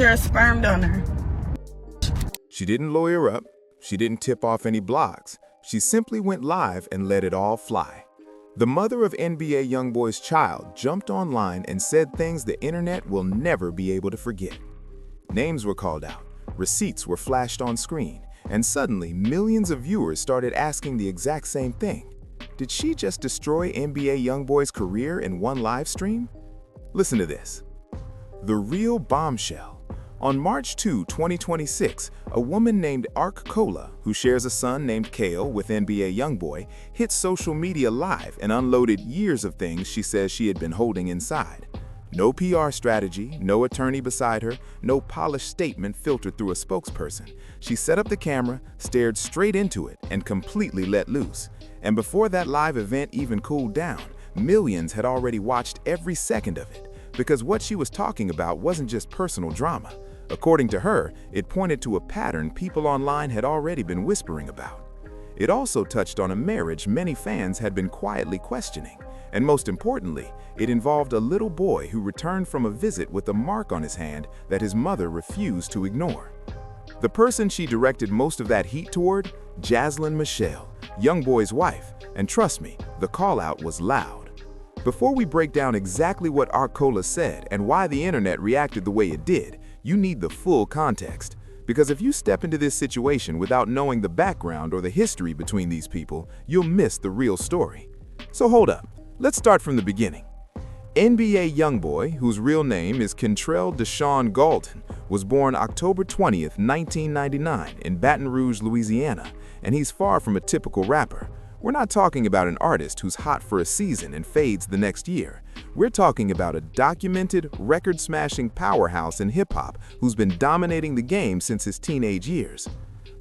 your sperm donor. She didn't lawyer up. She didn't tip off any blogs. She simply went live and let it all fly. The mother of NBA YoungBoy's child jumped online and said things the internet will never be able to forget. Names were called out, receipts were flashed on screen, and suddenly millions of viewers started asking the exact same thing. Did she just destroy NBA YoungBoy's career in one live stream? Listen to this. The real bombshell. On March 2, 2026, a woman named Cola, who shares a son named Kale with NBA YoungBoy, hit social media live and unloaded years of things she says she had been holding inside. No PR strategy, no attorney beside her, no polished statement filtered through a spokesperson. She set up the camera, stared straight into it, and completely let loose. And before that live event even cooled down, millions had already watched every second of it, because what she was talking about wasn't just personal drama. According to her, it pointed to a pattern people online had already been whispering about. It also touched on a marriage many fans had been quietly questioning. And most importantly, it involved a little boy who returned from a visit with a mark on his hand that his mother refused to ignore. The person she directed most of that heat toward? Jaslyn Michelle, YoungBoy's wife. And trust me, the call-out was loud. Before we break down exactly what Cola said and why the internet reacted the way it did, you need the full context. Because if you step into this situation without knowing the background or the history between these people, you'll miss the real story. So hold up, let's start from the beginning. NBA YoungBoy, whose real name is Kentrell Deshaun Galton, was born October 20th, 1999 in Baton Rouge, Louisiana, and he's far from a typical rapper. We're not talking about an artist who's hot for a season and fades the next year. We're talking about a documented, record-smashing powerhouse in hip-hop who's been dominating the game since his teenage years.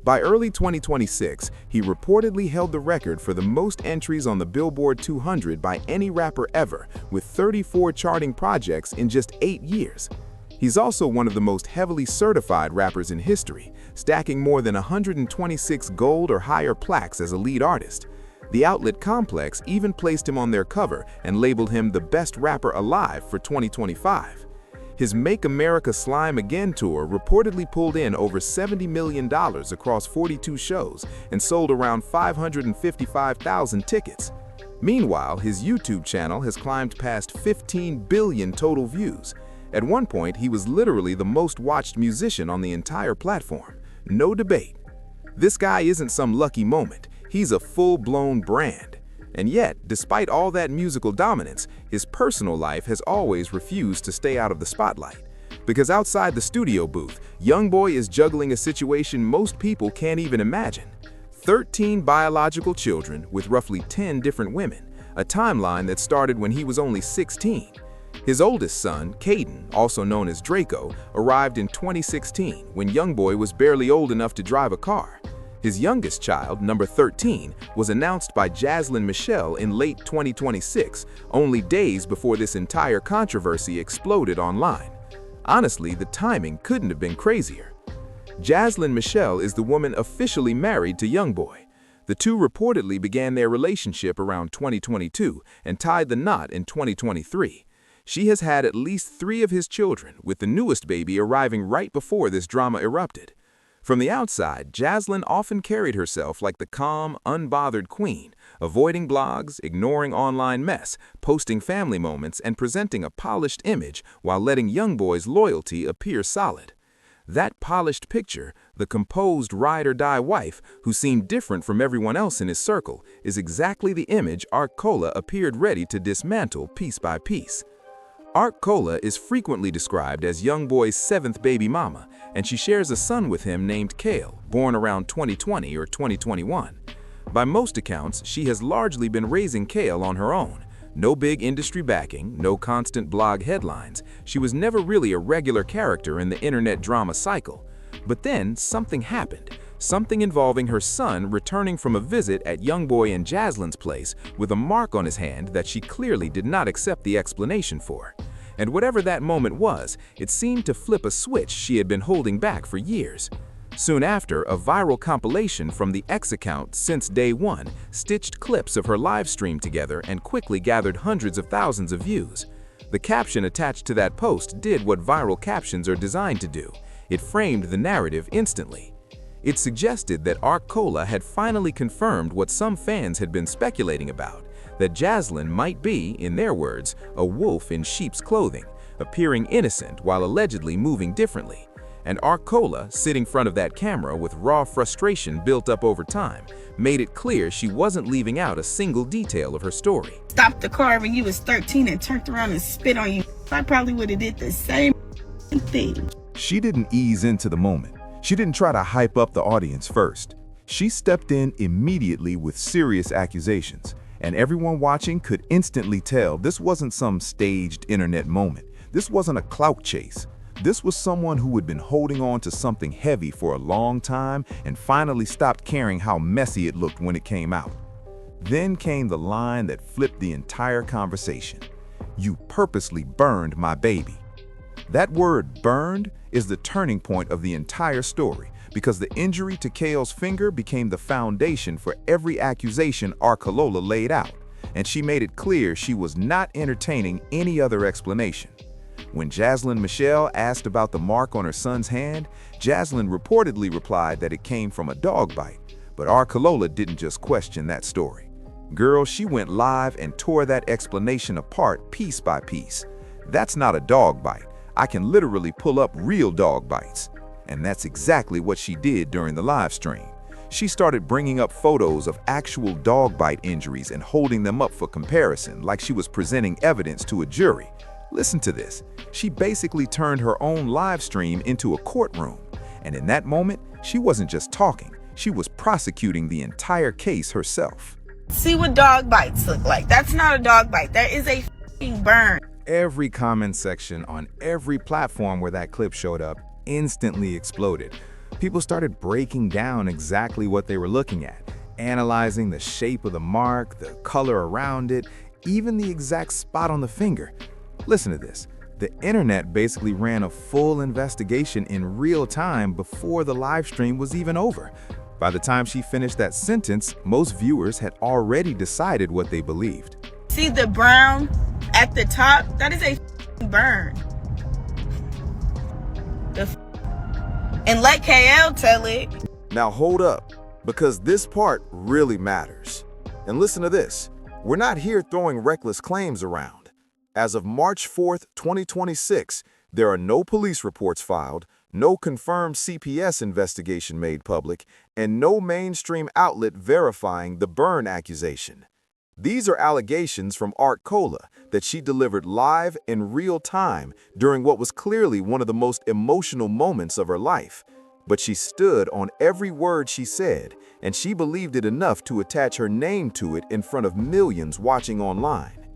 By early 2026, he reportedly held the record for the most entries on the Billboard 200 by any rapper ever, with 34 charting projects in just 8 years. He's also one of the most heavily certified rappers in history, stacking more than 126 gold or higher plaques as a lead artist. The outlet Complex even placed him on their cover and labeled him the best rapper alive for 2025. His Make America Slime Again tour reportedly pulled in over $70 million across 42 shows and sold around 555,000 tickets. Meanwhile, his YouTube channel has climbed past 15 billion total views. At one point, he was literally the most watched musician on the entire platform. No debate. This guy isn't some lucky moment. He's a full-blown brand. And yet, despite all that musical dominance, his personal life has always refused to stay out of the spotlight. Because outside the studio booth, YoungBoy is juggling a situation most people can't even imagine. 13 biological children with roughly 10 different women, a timeline that started when he was only 16. His oldest son, Caden, also known as Draco, arrived in 2016 when YoungBoy was barely old enough to drive a car. His youngest child, number 13, was announced by Jaslyn Michelle in late 2026, only days before this entire controversy exploded online. Honestly, the timing couldn't have been crazier. Jaslyn Michelle is the woman officially married to YoungBoy. The two reportedly began their relationship around 2022 and tied the knot in 2023. She has had at least 3 of his children, with the newest baby arriving right before this drama erupted. From the outside, Jaslyn often carried herself like the calm, unbothered queen, avoiding blogs, ignoring online mess, posting family moments, and presenting a polished image while letting YoungBoy's loyalty appear solid. That polished picture, the composed ride-or-die wife who seemed different from everyone else in his circle, is exactly the image Cola appeared ready to dismantle piece by piece. Cola is frequently described as YoungBoy's 7th baby mama, and she shares a son with him named Kale, born around 2020 or 2021. By most accounts, she has largely been raising Kale on her own. No big industry backing, no constant blog headlines. She was never really a regular character in the internet drama cycle. But then something happened. Something involving her son returning from a visit at YoungBoy and Jaslyn's place with a mark on his hand that she clearly did not accept the explanation for. And whatever that moment was, it seemed to flip a switch she had been holding back for years. Soon after, a viral compilation from the X account Since Day One stitched clips of her live stream together and quickly gathered hundreds of thousands of views. The caption attached to that post did what viral captions are designed to do. It framed the narrative instantly. It suggested that Arcola had finally confirmed what some fans had been speculating about, that Jaslyn might be, in their words, a wolf in sheep's clothing, appearing innocent while allegedly moving differently. And Arcola, sitting in front of that camera with raw frustration built up over time, made it clear she wasn't leaving out a single detail of her story. Stopped the car when you was 13 and turned around and spit on you. I probably would have did the same thing. She didn't ease into the moment. She didn't try to hype up the audience first. She stepped in immediately with serious accusations, and everyone watching could instantly tell this wasn't some staged internet moment. This wasn't a clout chase. This was someone who had been holding on to something heavy for a long time and finally stopped caring how messy it looked when it came out. Then came the line that flipped the entire conversation. "You purposely burned my baby." That word, burned, is the turning point of the entire story, because the injury to Kale's finger became the foundation for every accusation Arcola laid out, and she made it clear she was not entertaining any other explanation. When Jaslyn Michelle asked about the mark on her son's hand, Jaslyn reportedly replied that it came from a dog bite, but Arcola didn't just question that story. Girl, she went live and tore that explanation apart piece by piece. That's not a dog bite. I can literally pull up real dog bites. And that's exactly what she did during the live stream. She started bringing up photos of actual dog bite injuries and holding them up for comparison, like she was presenting evidence to a jury. Listen to this. She basically turned her own live stream into a courtroom. And in that moment, she wasn't just talking. She was prosecuting the entire case herself. See what dog bites look like. That's not a dog bite. That is a f***ing burn. Every comment section on every platform where that clip showed up instantly exploded. People started breaking down exactly what they were looking at, analyzing the shape of the mark, the color around it, even the exact spot on the finger. Listen to this. The internet basically ran a full investigation in real time before the live stream was even over. By the time she finished that sentence, most viewers had already decided what they believed. See the brown at the top? That is a f***ing burn. And let KL tell it. Now hold up, because this part really matters. And listen to this. We're not here throwing reckless claims around. As of March 4th, 2026, there are no police reports filed, no confirmed CPS investigation made public, and no mainstream outlet verifying the burn accusation. These are allegations from Arcola that she delivered live in real time during what was clearly one of the most emotional moments of her life. But she stood on every word she said, and she believed it enough to attach her name to it in front of millions watching online.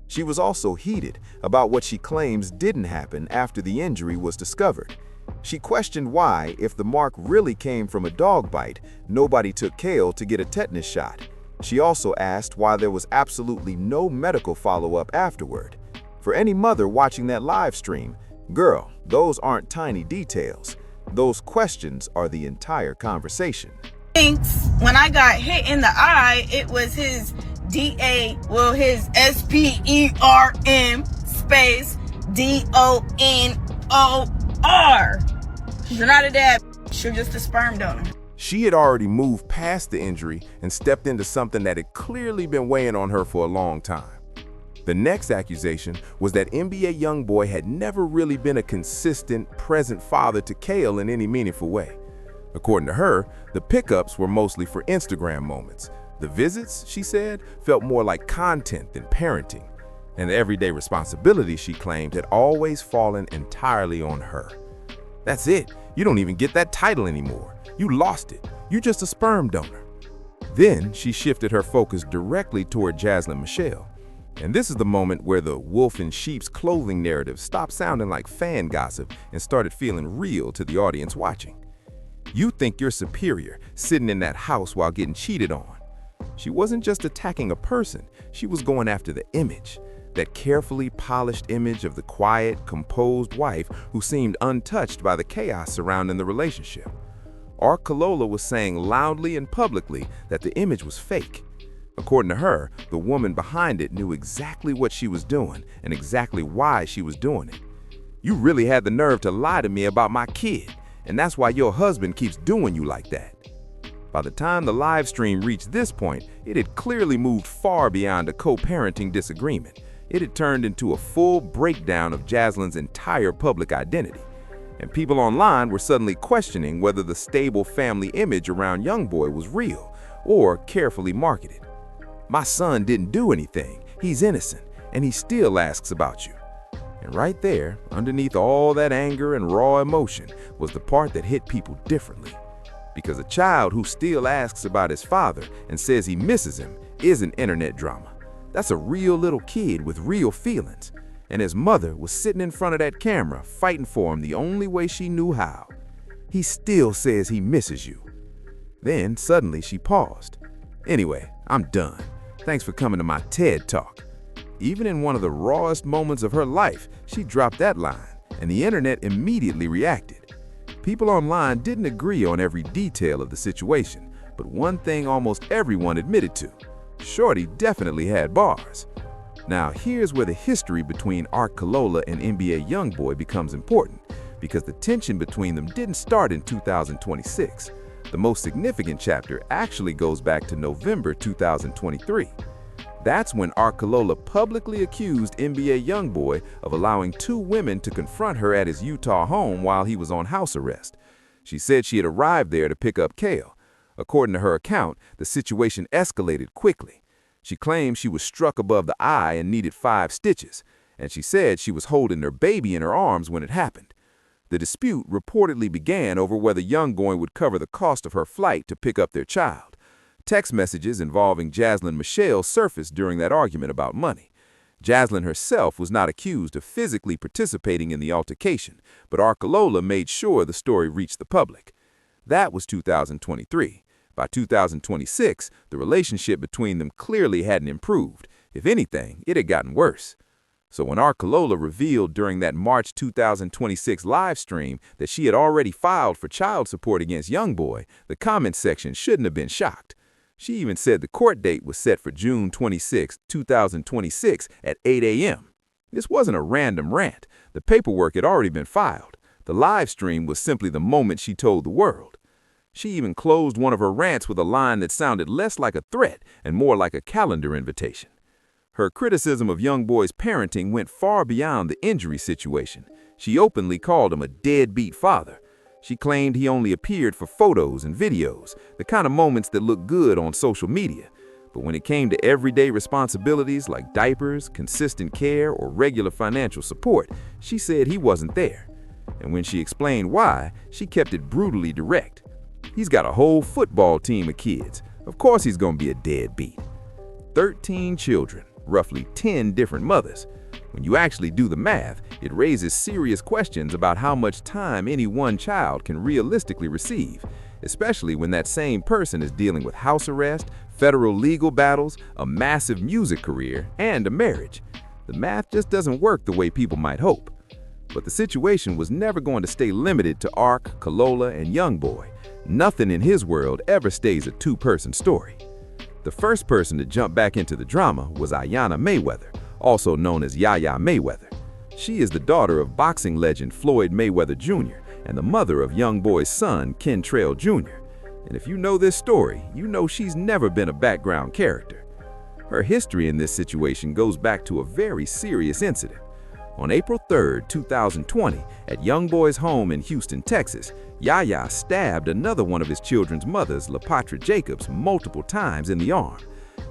She was also heated about what she claims didn't happen after the injury was discovered. She questioned why, if the mark really came from a dog bite, nobody took Kale to get a tetanus shot. She also asked why there was absolutely no medical follow-up afterward. For any mother watching that live stream, girl, those aren't tiny details. Those questions are the entire conversation. When I got hit in the eye, it was his his SPERM space DONOR. She's not a dad, she's just a sperm donor. She had already moved past the injury and stepped into something that had clearly been weighing on her for a long time. The next accusation was that NBA YoungBoy had never really been a consistent, present father to Kale in any meaningful way. According to her, the pickups were mostly for Instagram moments. The visits, she said, felt more like content than parenting. And the everyday responsibility, she claimed, had always fallen entirely on her. That's it. You don't even get that title anymore. You lost it. You're just a sperm donor. Then she shifted her focus directly toward Jaslyn Michelle. And this is the moment where the wolf in sheep's clothing narrative stopped sounding like fan gossip and started feeling real to the audience watching. You think you're superior, sitting in that house while getting cheated on. She wasn't just attacking a person, she was going after the image. That carefully polished image of the quiet, composed wife who seemed untouched by the chaos surrounding the relationship. Arcola was saying loudly and publicly that the image was fake. According to her, the woman behind it knew exactly what she was doing and exactly why she was doing it. "You really had the nerve to lie to me about my kid, and that's why your husband keeps doing you like that." By the time the live stream reached this point, it had clearly moved far beyond a co-parenting disagreement. It had turned into a full breakdown of Jaslyn's entire public identity. And people online were suddenly questioning whether the stable family image around YoungBoy was real or carefully marketed. "My son didn't do anything. He's innocent, and he still asks about you." And right there, underneath all that anger and raw emotion, was the part that hit people differently. Because a child who still asks about his father and says he misses him isn't internet drama. That's a real little kid with real feelings. And his mother was sitting in front of that camera fighting for him the only way she knew how. "He still says he misses you." Then suddenly she paused. "Anyway, I'm done. Thanks for coming to my TED Talk." Even in one of the rawest moments of her life, she dropped that line, and the internet immediately reacted. People online didn't agree on every detail of the situation, but one thing almost everyone admitted to: Shorty definitely had bars. Now, here's where the history between Art Kalola and NBA YoungBoy becomes important, because the tension between them didn't start in 2026. The most significant chapter actually goes back to November 2023. That's when Art Kalola publicly accused NBA YoungBoy of allowing two women to confront her at his Utah home while he was on house arrest. She said she had arrived there to pick up Kale. According to her account, the situation escalated quickly. She claimed she was struck above the eye and needed 5 stitches, and she said she was holding her baby in her arms when it happened. The dispute reportedly began over whether YoungBoy would cover the cost of her flight to pick up their child. Text messages involving Jaslyn Michelle surfaced during that argument about money. Jaslyn herself was not accused of physically participating in the altercation, but Art Kalola made sure the story reached the public. That was 2023. By 2026, the relationship between them clearly hadn't improved. If anything, it had gotten worse. So when Art Kalola revealed during that March 2026 live stream that she had already filed for child support against YoungBoy, the comment section shouldn't have been shocked. She even said the court date was set for June 26, 2026 at 8 a.m. This wasn't a random rant. The paperwork had already been filed. The live stream was simply the moment she told the world. She even closed one of her rants with a line that sounded less like a threat and more like a calendar invitation. Her criticism of YoungBoy's parenting went far beyond the injury situation. She openly called him a deadbeat father. She claimed he only appeared for photos and videos, the kind of moments that look good on social media. But when it came to everyday responsibilities like diapers, consistent care, or regular financial support, she said he wasn't there. And when she explained why, she kept it brutally direct. "He's got a whole football team of kids. Of course he's gonna be a deadbeat." 13 children, roughly 10 different mothers. When you actually do the math, it raises serious questions about how much time any one child can realistically receive, especially when that same person is dealing with house arrest, federal legal battles, a massive music career, and a marriage. The math just doesn't work the way people might hope. But the situation was never going to stay limited to Art, Kalola, and YoungBoy. Nothing in his world ever stays a two-person story. The first person to jump back into the drama was Ayanna Mayweather, also known as Yaya Mayweather. She is the daughter of boxing legend Floyd Mayweather Jr. and the mother of YoungBoy's son, Kentrell Jr. And if you know this story, you know she's never been a background character. Her history in this situation goes back to a very serious incident. On April 3, 2020, at YoungBoy's home in Houston, Texas, Yaya stabbed another one of his children's mothers, LaPatra Jacobs, multiple times in the arm.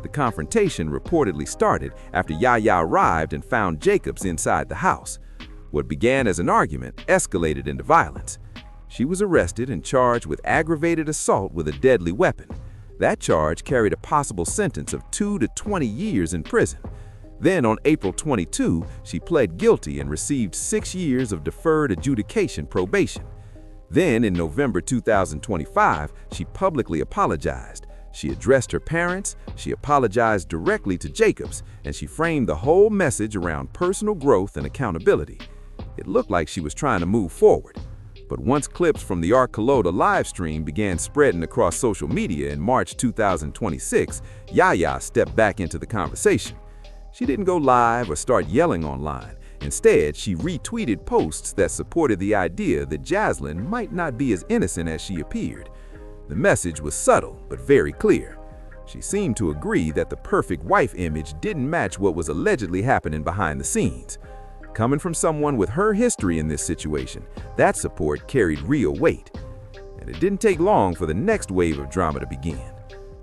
The confrontation reportedly started after Yaya arrived and found Jacobs inside the house. What began as an argument escalated into violence. She was arrested and charged with aggravated assault with a deadly weapon. That charge carried a possible sentence of 2 to 20 years in prison. Then on April 22, she pled guilty and received 6 years of deferred adjudication probation. Then in November 2025, she publicly apologized. She addressed her parents, she apologized directly to Jacobs, and she framed the whole message around personal growth and accountability. It looked like she was trying to move forward. But once clips from the Arcolota live stream began spreading across social media in March 2026, Yaya stepped back into the conversation. She didn't go live or start yelling online. Instead, she retweeted posts that supported the idea that Jaslyn might not be as innocent as she appeared. The message was subtle but very clear. She seemed to agree that the perfect wife image didn't match what was allegedly happening behind the scenes. Coming from someone with her history in this situation, that support carried real weight. And it didn't take long for the next wave of drama to begin.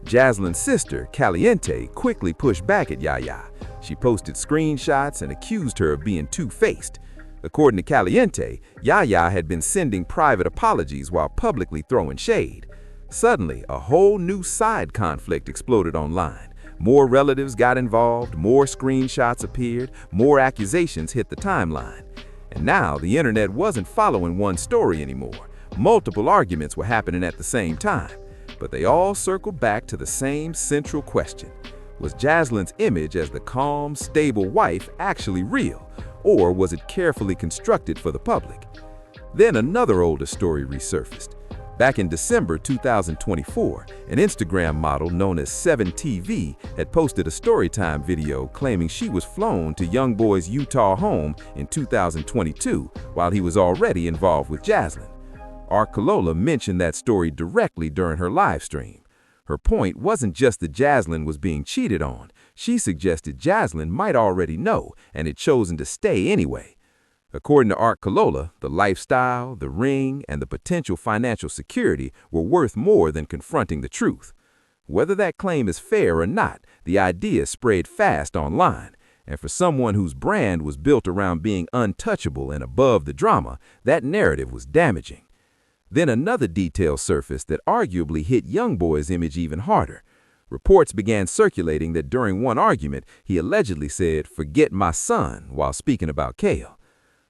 Jaslyn's sister, Caliente, quickly pushed back at Yaya. She posted screenshots and accused her of being two-faced. According to Caliente, Yaya had been sending private apologies while publicly throwing shade. Suddenly, a whole new side conflict exploded online. More relatives got involved, more screenshots appeared, more accusations hit the timeline. And now the internet wasn't following one story anymore. Multiple arguments were happening at the same time. But they all circled back to the same central question. Was Jaslyn's image as the calm, stable wife actually real, or was it carefully constructed for the public? Then another older story resurfaced. Back in December 2024, an Instagram model known as 7TV had posted a storytime video claiming she was flown to YoungBoy's Utah home in 2022 while he was already involved with Jaslyn. Arcolota mentioned that story directly during her live stream. Her point wasn't just that Jaslyn was being cheated on. She suggested Jaslyn might already know and had chosen to stay anyway. According to Arcolota, the lifestyle, the ring, and the potential financial security were worth more than confronting the truth. Whether that claim is fair or not, the idea spread fast online. And for someone whose brand was built around being untouchable and above the drama, that narrative was damaging. Then another detail surfaced that arguably hit YoungBoy's image even harder. Reports began circulating that during one argument, he allegedly said, "Forget my son," while speaking about Kale.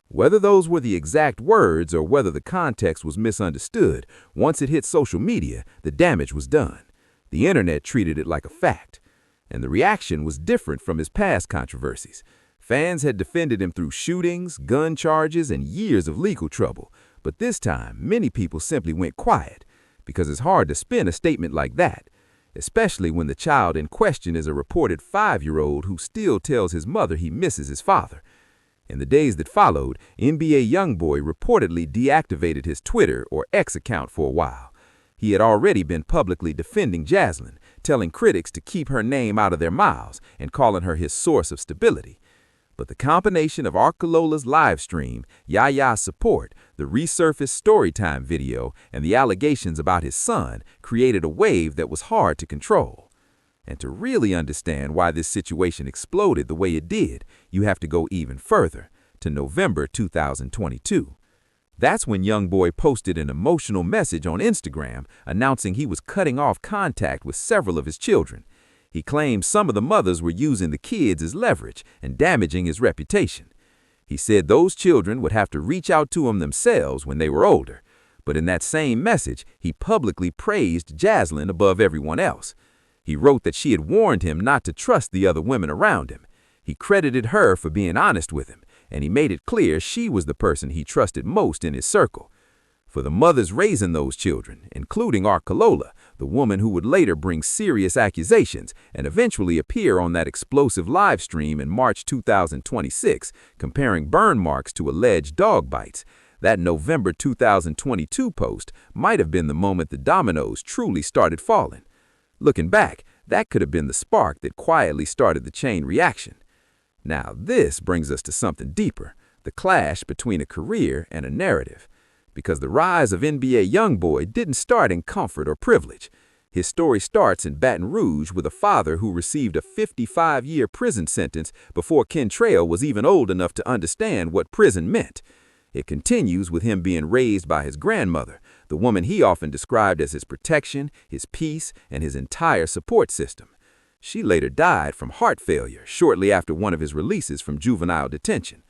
Whether those were the exact words or whether the context was misunderstood, once it hit social media, the damage was done. The internet treated it like a fact. And the reaction was different from his past controversies. Fans had defended him through shootings, gun charges, and years of legal trouble. But this time, many people simply went quiet, because it's hard to spin a statement like that, especially when the child in question is a reported 5-year-old who still tells his mother he misses his father. In the days that followed, NBA YoungBoy reportedly deactivated his Twitter or X account for a while. He had already been publicly defending Jaslyn, telling critics to keep her name out of their mouths and calling her his source of stability. But the combination of Arcolola's live stream, Yaya's support, the resurfaced storytime video, and the allegations about his son created a wave that was hard to control. And to really understand why this situation exploded the way it did, you have to go even further, to November 2022. That's when YoungBoy posted an emotional message on Instagram announcing he was cutting off contact with several of his children. He claimed some of the mothers were using the kids as leverage and damaging his reputation. He said those children would have to reach out to him themselves when they were older. But in that same message, he publicly praised Jaslyn above everyone else. He wrote that she had warned him not to trust the other women around him. He credited her for being honest with him, and he made it clear she was the person he trusted most in his circle. For the mothers raising those children, including Arcolota, the woman who would later bring serious accusations and eventually appear on that explosive live stream in March 2026, comparing burn marks to alleged dog bites, that November 2022 post might have been the moment the dominoes truly started falling. Looking back, that could have been the spark that quietly started the chain reaction. Now this brings us to something deeper, the clash between a career and a narrative. Because the rise of NBA YoungBoy didn't start in comfort or privilege. His story starts in Baton Rouge with a father who received a 55-year prison sentence before Kentrail was even old enough to understand what prison meant. It continues with him being raised by his grandmother, the woman he often described as his protection, his peace, and his entire support system. She later died from heart failure shortly after one of his releases from juvenile detention.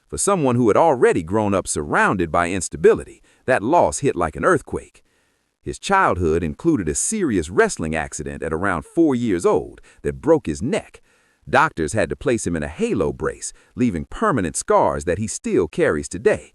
For someone who had already grown up surrounded by instability, that loss hit like an earthquake. His childhood included a serious wrestling accident at around 4 years old that broke his neck. Doctors had to place him in a halo brace, leaving permanent scars that he still carries today.